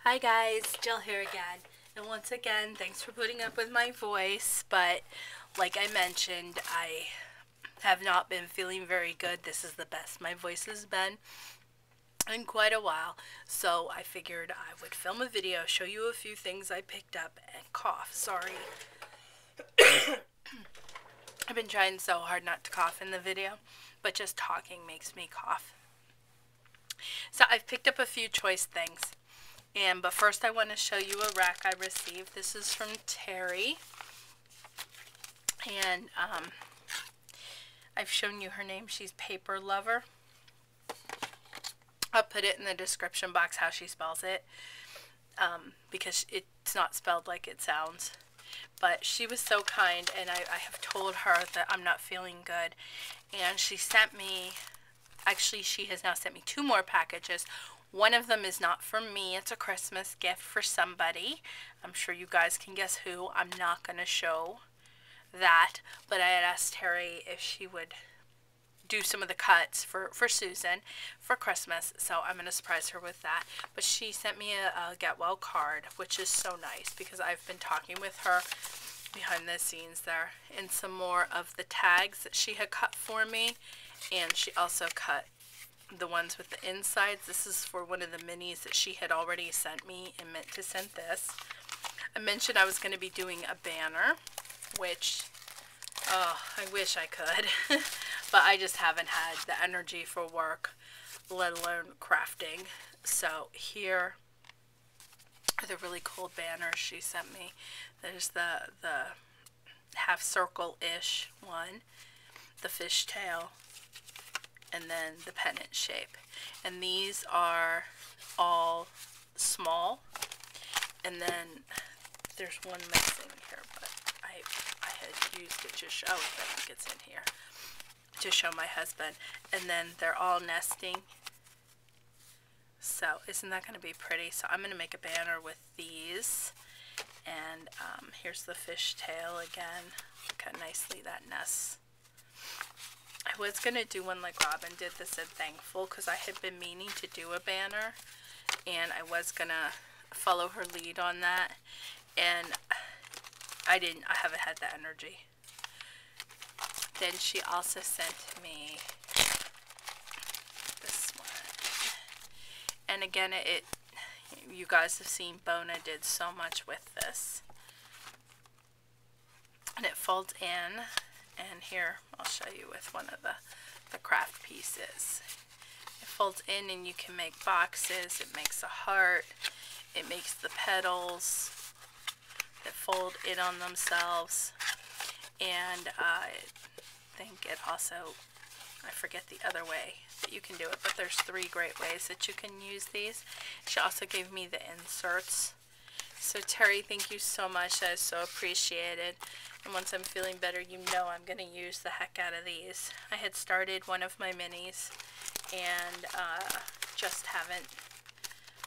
Hi guys, Jill here again. And once again, thanks for putting up with my voice, but like I mentioned, I have not been feeling very good. This is the best my voice has been in quite a while. So I figured I would film a video, show you a few things I picked up, and cough. Sorry. I've been trying so hard not to cough in the video, but just talking makes me cough. So I've picked up a few choice things. But first I want to show you a rack I received. This is from Terry. And I've shown you her name. She's Paper Lover. I'll put it in the description box how she spells it. Because it's not spelled like it sounds. But she was so kind, and I have told her that I'm not feeling good. And she sent me, actually she has now sent me 2 more packages. One of them is not for me. It's a Christmas gift for somebody. I'm sure you guys can guess who. I'm not going to show that. But I had asked Terry if she would do some of the cuts for Susan for Christmas. So I'm going to surprise her with that. But she sent me a Get Well card, which is so nice because I've been talking with her behind the scenes there. And some more of the tags that she had cut for me. And she also cut the ones with the insides. This is for one of the minis that she had already sent me and meant to send this. I mentioned I was going to be doing a banner, which, oh, I wish I could, but I just haven't had the energy for work, let alone crafting. So here are the really cool banners she sent me. There's the half circle-ish one, the fishtail, and then the pennant shape. And these are all small. And then there's one missing here, but I had used it to show, I think it's in here, to show my husband. And then they're all nesting. So isn't that going to be pretty? So I'm going to make a banner with these. And here's the fishtail again. Look how nicely that nests. I was going to do one like Robin did, that said thankful, because I had been meaning to do a banner, and I was going to follow her lead on that, and I haven't had the energy. Then she also sent me this one, and again, you guys have seen Bona did so much with this, and it folds in. And here, I'll show you with one of the craft pieces. It folds in and you can make boxes. It makes a heart. It makes the petals that fold in on themselves. And I think it also, I forget the other way that you can do it, but there's 3 great ways that you can use these. She also gave me the inserts. So Terry, thank you so much. That is so appreciated. And once I'm feeling better, you know I'm going to use the heck out of these. I had started one of my minis and just haven't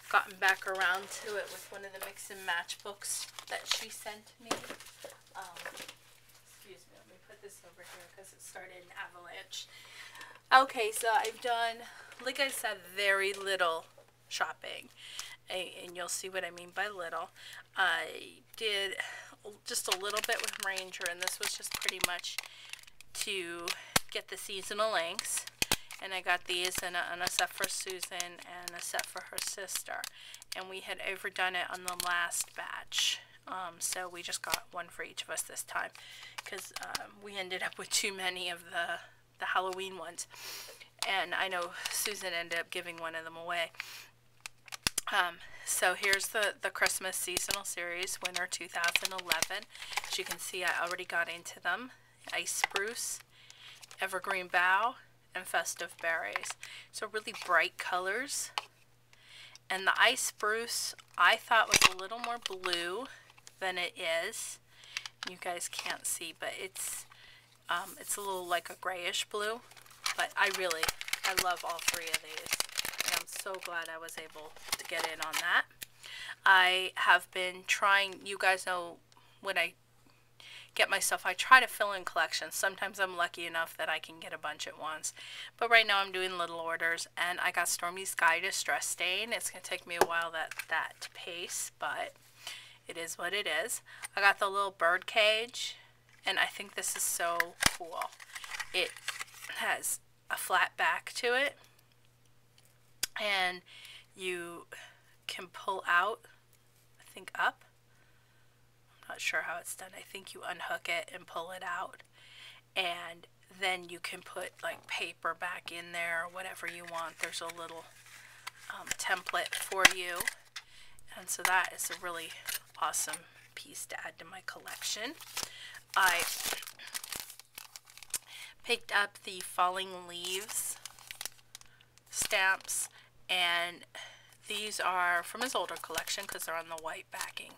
gotten back around to it with one of the mix and match books that she sent me. Excuse me, let me put this over here because it started an avalanche. Okay, so I've done, like I said, very little shopping. And you'll see what I mean by little. I did just a little bit with Ranger, and this was just pretty much to get the seasonal inks. And I got these and a set for Susan and a set for her sister. And we had overdone it on the last batch. So we just got one for each of us this time, because we ended up with too many of the Halloween ones. And I know Susan ended up giving one of them away. So here's the Christmas seasonal series, winter 2011. As you can see, I already got into them. Ice Spruce, Evergreen Bough, and Festive Berries. So really bright colors. And the Ice Spruce, I thought was a little more blue than it is. You guys can't see, but it's a little like a grayish blue. But I love all 3 of these. I'm so glad I was able to get in on that. I have been trying, you guys know when I get myself, I try to fill in collections. Sometimes I'm lucky enough that I can get a bunch at once. But right now I'm doing little orders, and I got Stormy Sky Distress Stain. It's going to take me a while that to pace, but it is what it is. I got the little bird cage, and I think this is so cool. It has a flat back to it, and you can pull out, I think up. I'm not sure how it's done. I think you unhook it and pull it out, and then you can put like paper back in there or whatever you want. There's a little template for you, and so that is a really awesome piece to add to my collection. I picked up the Falling Leaves stamps, and these are from his older collection because they're on the white backing.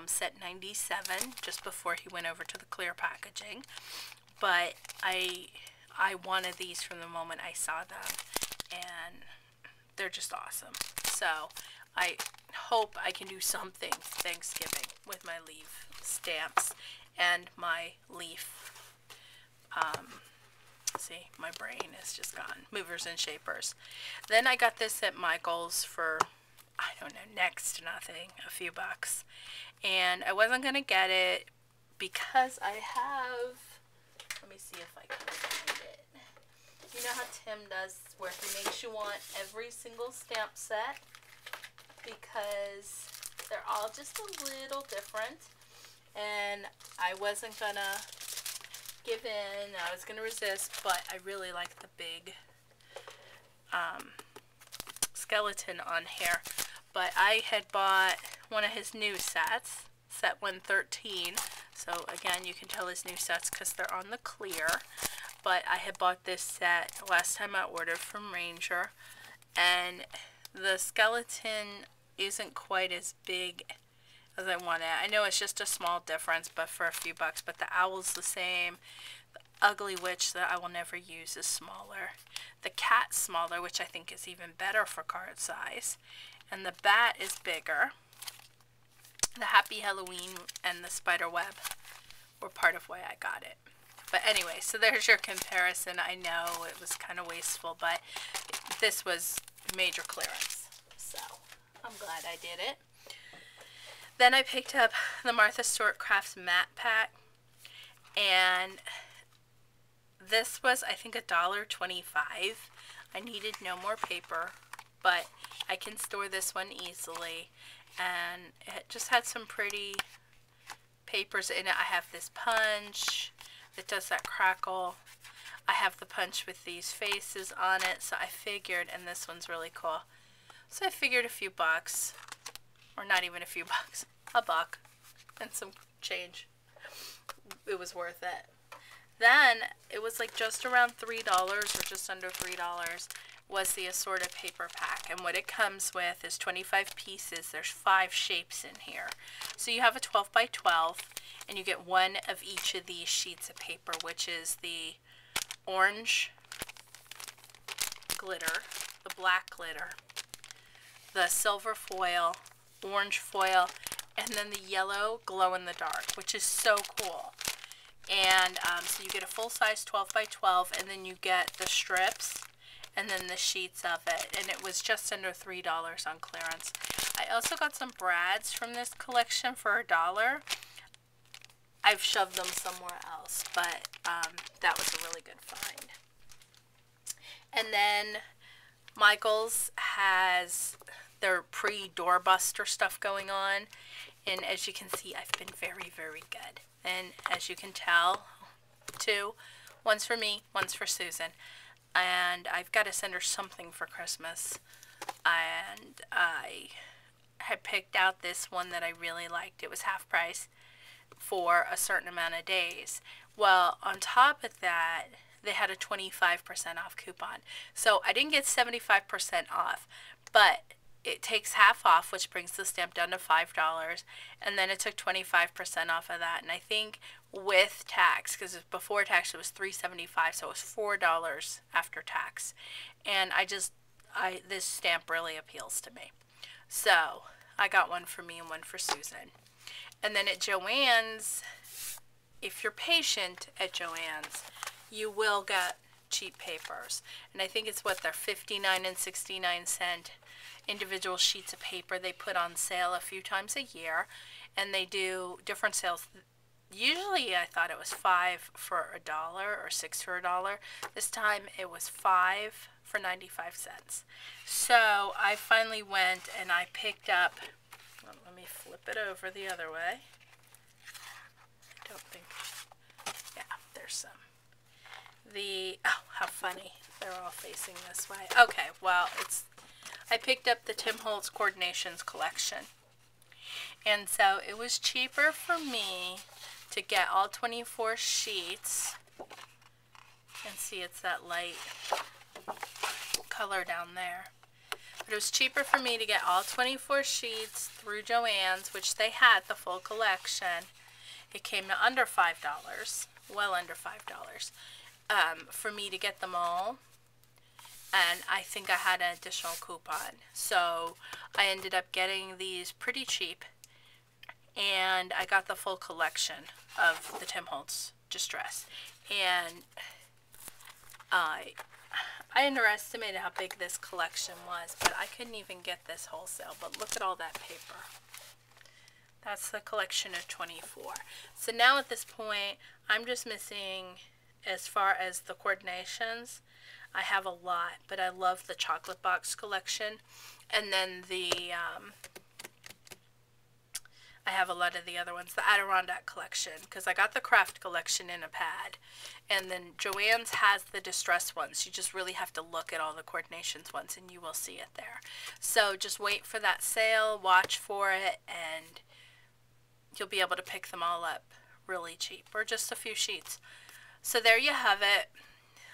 Set 97, just before he went over to the clear packaging. But I wanted these from the moment I saw them, and they're just awesome. So I hope I can do something Thanksgiving with my leaf stamps and my leaf. See, my brain is just gone. Movers and shapers. Then I got this at Michael's for, I don't know, next to nothing, a few bucks. And I wasn't going to get it because I have, let me see if I can find it. You know how Tim does where he makes you want every single stamp set because they're all just a little different. And I wasn't going to give in. I was going to resist, but I really like the big skeleton on here. But I had bought one of his new sets, set 113. So again, you can tell his new sets because they're on the clear. But I had bought this set last time I ordered from Ranger, and the skeleton isn't quite as big as I want it. I know it's just a small difference, but for a few bucks. But the owl's the same. The ugly witch that I will never use is smaller. The cat's smaller, which I think is even better for card size. And the bat is bigger. The Happy Halloween and the spider web were part of why I got it. But anyway, so there's your comparison. I know it was kind of wasteful, but this was major clearance. So I'm glad I did it. Then I picked up the Martha Stewart Crafts Matte Pack, and this was, I think, $1.25. I needed no more paper, but I can store this one easily, and it just had some pretty papers in it. I have this punch that does that crackle. I have the punch with these faces on it, so I figured, and this one's really cool, so I figured a few bucks, or not even a few bucks, a buck and some change, it was worth it. Then it was like just around $3 or just under $3 was the assorted paper pack, and what it comes with is 25 pieces. There's 5 shapes in here, so you have a 12 by 12, and you get one of each of these sheets of paper, which is the orange glitter, the black glitter, the silver foil, orange foil, and then the yellow glow in the dark, which is so cool. And so you get a full-size 12 by 12, and then you get the strips and then the sheets of it, and it was just under $3 on clearance. I also got some brads from this collection for $1. I've shoved them somewhere else, but that was a really good find. And then Michael's has their pre-doorbuster stuff going on, and as you can see, I've been very, very good. And as you can tell, 2, one's for me, one's for Susan, and I've got to send her something for Christmas. And I had picked out this one that I really liked. It was half price for a certain amount of days. Well, on top of that, they had a 25% off coupon. So I didn't get 75% off, but it takes half off, which brings the stamp down to $5, and then it took 25% off of that. And I think with tax, because before tax it was $3.75, so it was $4 after tax. And this stamp really appeals to me. So I got one for me and one for Susan. And then at Joann's, if you're patient at Joann's, you will get cheap papers. And I think it's what they're 59 and 69 cent individual sheets of paper they put on sale a few times a year, and they do different sales. Usually I thought it was 5 for $1 or 6 for $1. This time it was 5 for 95 cents. So I finally went and I picked up, well, let me flip it over the other way. I don't think, yeah, there's some. Oh, how funny. They're all facing this way. Okay, well, I picked up the Tim Holtz Coordinations collection. And so it was cheaper for me to get all 24 sheets. And see, it's that light color down there. But it was cheaper for me to get all 24 sheets through Joann's, which they had the full collection. It came to under $5, well under $5, for me to get them all. And I think I had an additional coupon. So I ended up getting these pretty cheap. And I got the full collection of the Tim Holtz Distress. And I underestimated how big this collection was, but I couldn't even get this wholesale. But look at all that paper. That's the collection of 24. So now at this point, I'm just missing, as far as the coordinations, I have a lot, but I love the chocolate box collection. And then I have a lot of the other ones, the Adirondack collection, because I got the craft collection in a pad. And then Joann's has the distress ones. You just really have to look at all the coordinations ones and you will see it there. So just wait for that sale, watch for it, and you'll be able to pick them all up really cheap, or just a few sheets. So there you have it.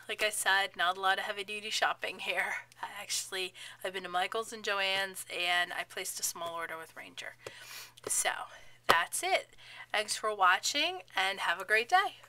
Like I said, not a lot of heavy-duty shopping here. I've been to Michael's and Joann's, and I placed a small order with Ranger. So, that's it. Thanks for watching, and have a great day.